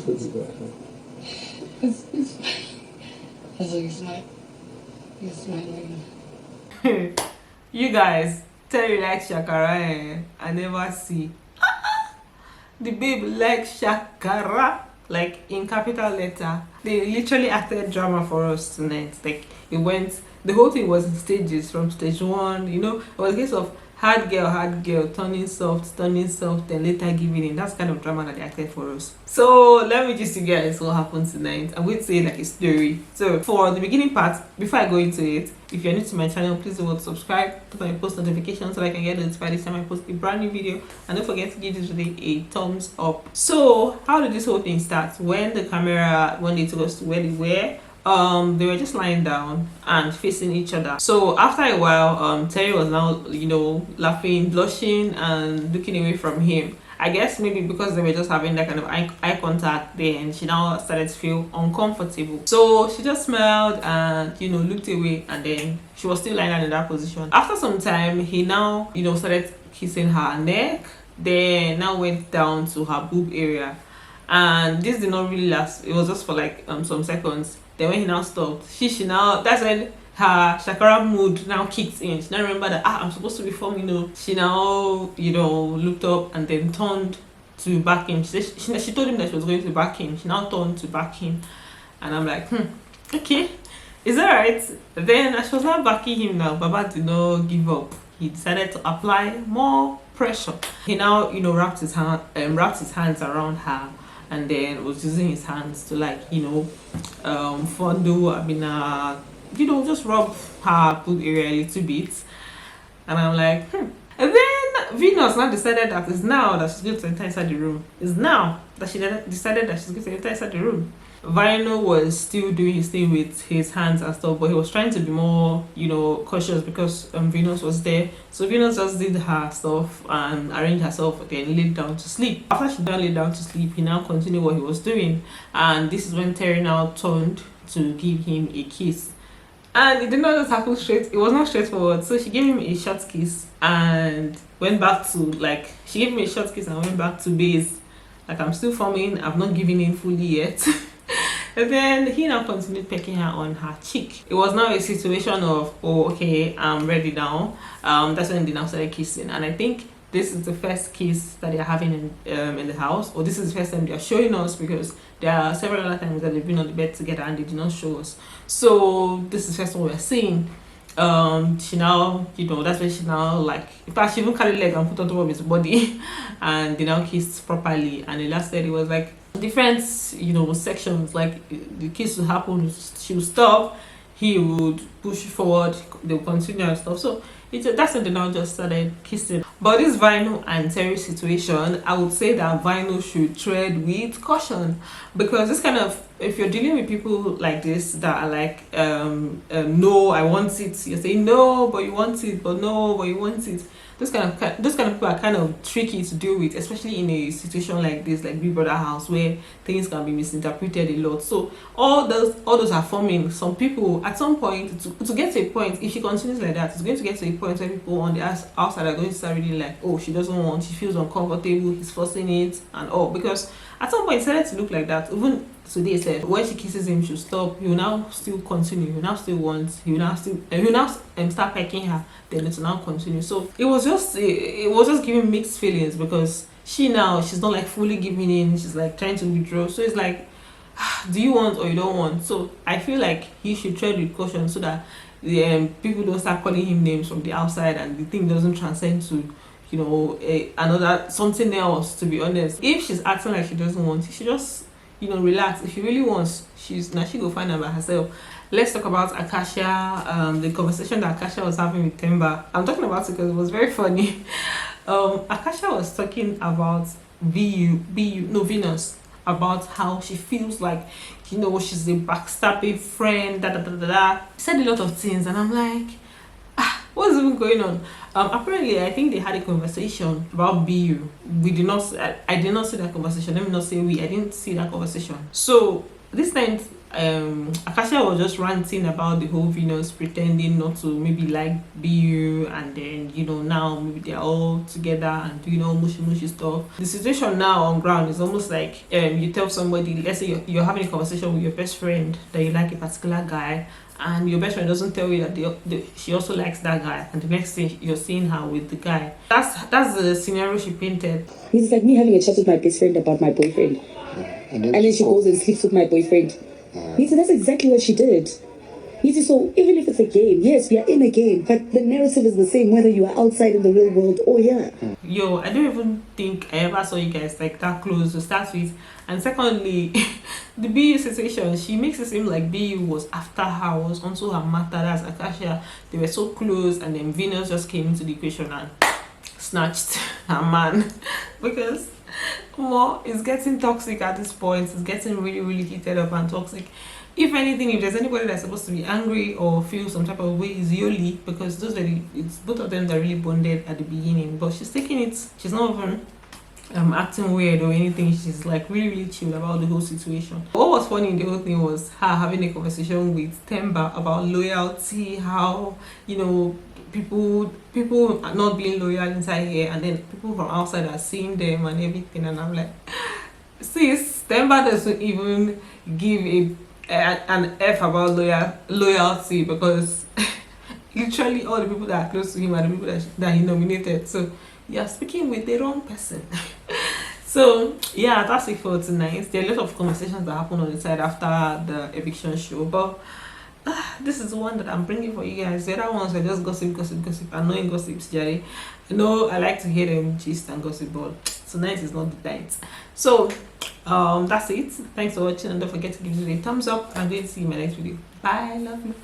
It's smiling. You guys, Terry likes Shakara, eh? I never see. The babe likes Shakara, like in capital letter. They literally acted drama for us tonight. Like the whole thing was in stages. From stage one, it was a case of hard girl, turning soft, then later giving in. That's kind of drama that they acted for us. So let me just you guys what happened tonight. I'm going to say like a story. So for the beginning part, before I go into it, if you're new to my channel, please do subscribe, turn on my post notifications so that I can get notified each time I post a brand new video, and don't forget to give this video a thumbs up. So how did this whole thing start? When they took us to where they were, they were just lying down and facing each other. So after a while, Terry was now laughing, blushing, and looking away from him. I guess maybe because they were just having that kind of eye contact there, and she now started to feel uncomfortable. So she just smiled and looked away, and then she was still lying down in that position. After some time, he now started kissing her neck, then now went down to her boob area, and this did not really last. It was just for like some seconds. Then when he now stopped, she now, that's when her Shakara mood now kicked in. She now remembered that I'm supposed to be forming. She now looked up and then turned to back him. She told him that she was going to back him. She now turned to back him, and I'm like, okay, is that right? Then as she was now backing him now, Baba did not give up. He decided to apply more pressure. He now wrapped his hands around her, and then was using his hands to fondle, just rub her boob area a little bit. And I'm like, And then Venus now decided that it's now that she's going to enter inside the room. It's now that she decided that she's going to enter inside the room. Vyno was still doing his thing with his hands and stuff, but he was trying to be more, cautious because Venus was there. So Venus just did her stuff and arranged herself, then laid down to sleep. After she laid down to sleep, he now continued what he was doing, and this is when Terry now turned to give him a kiss. And it did not just happen straight. It was not straightforward. So she gave him a short kiss and went back to she gave me a short kiss and went back to base. Like, I'm still forming. I've not given in fully yet. And then he now continued pecking her on her cheek. It was now a situation of, oh, okay, I'm ready now. That's when they now started kissing. And I think this is the first kiss that they're having in the house, or this is the first time they're showing us, because there are several other times that they've been on the bed together and they did not show us. So this is the first one we're seeing. She now, that's when she now, in fact, she even carried leg and put on top of his body, and they now kissed properly. And the last day it was like different, sections. Like the kiss would happen, she would stop, he would push forward, they would continue and stuff. So that's when they now just started kissing. But this Vyno and Terry situation, I would say that Vyno should tread with caution, because this kind of, if you're dealing with people like this that are like, no, I want it, you're saying no, but you want it, but no, but you want it. Those kind of people are kind of tricky to deal with, especially in a situation like this, like Big Brother house, where things can be misinterpreted a lot. So all those are forming. Some people at some point, to get to a point, if she continues like that, it's going to get to a point where people on the outside are going to start really like, oh, she doesn't want, she feels uncomfortable, he's forcing it and all. Because at some point it started to look like that. Even today said when she kisses him, she'll stop, he will now still continue, he will now still want, he will now start pecking her, then it will now continue. So it was just giving mixed feelings, because she's not like fully giving in, she's like trying to withdraw. So it's like, do you want or you don't want? So I feel like he should tread with caution, so that people don't start calling him names from the outside and the thing doesn't transcend to another something else. To be honest, if she's acting like she doesn't want, she should just relax. If she really wants, she go find her by herself. Let's talk about Akashia, the conversation that Acacia was having with Temba. I'm talking about it because it was very funny. Acacia was talking about Venus, about how she feels like, she's a backstabbing friend, She said a lot of things, and I'm like, what's even going on? Apparently, I think they had a conversation about BU. I did not see that conversation. Let me not say we. I didn't see that conversation. So this time, Akashia was just ranting about the whole Venus pretending not to maybe like BU, and then now maybe they're all together and doing all mushy stuff. The situation now on ground is almost like you tell somebody, let's say you're having a conversation with your best friend that you like a particular guy, and your best friend doesn't tell you that she also likes that guy, and the next thing you're seeing her with the guy. That's the scenario she painted. It's like me having a chat with my best friend about my boyfriend, and then she goes and sleeps with my boyfriend. He said that's exactly what she did. He said, so even if it's a game, yes, we are in a game, but the narrative is the same whether you are outside in the real world or here. Yo, I don't even think I ever saw you guys like that close to start with. And secondly, the BU situation, she makes it seem like BU was after her, was onto her matter, that's Acacia. They were so close, and then Venus just came into the equation and snatched her man. Because more is getting toxic at this point. It's getting really heated up and toxic. If anything, if there's anybody that's supposed to be angry or feel some type of way, is Yoli, because it's both of them that really bonded at the beginning. But she's taking it, she's not even acting weird or anything. She's like really chilled about the whole situation. What was funny in the whole thing was her having a conversation with Temba about loyalty, how people are not being loyal inside here, and then people from outside are seeing them and everything. And I'm like, sis, Temba doesn't even give an F about loyalty, because literally all the people that are close to him are the people that he nominated. So you're speaking with the wrong person. So yeah, that's it for tonight. There are a lot of conversations that happen on the side after the eviction show, but this is the one that I'm bringing for you guys. The other ones are just gossip, annoying gossips, Jerry. I know I like to hear them gist and gossip, but tonight is not the night. So that's it. Thanks for watching, and don't forget to give it a thumbs up. I'm going to see you in my next video. Bye, love you.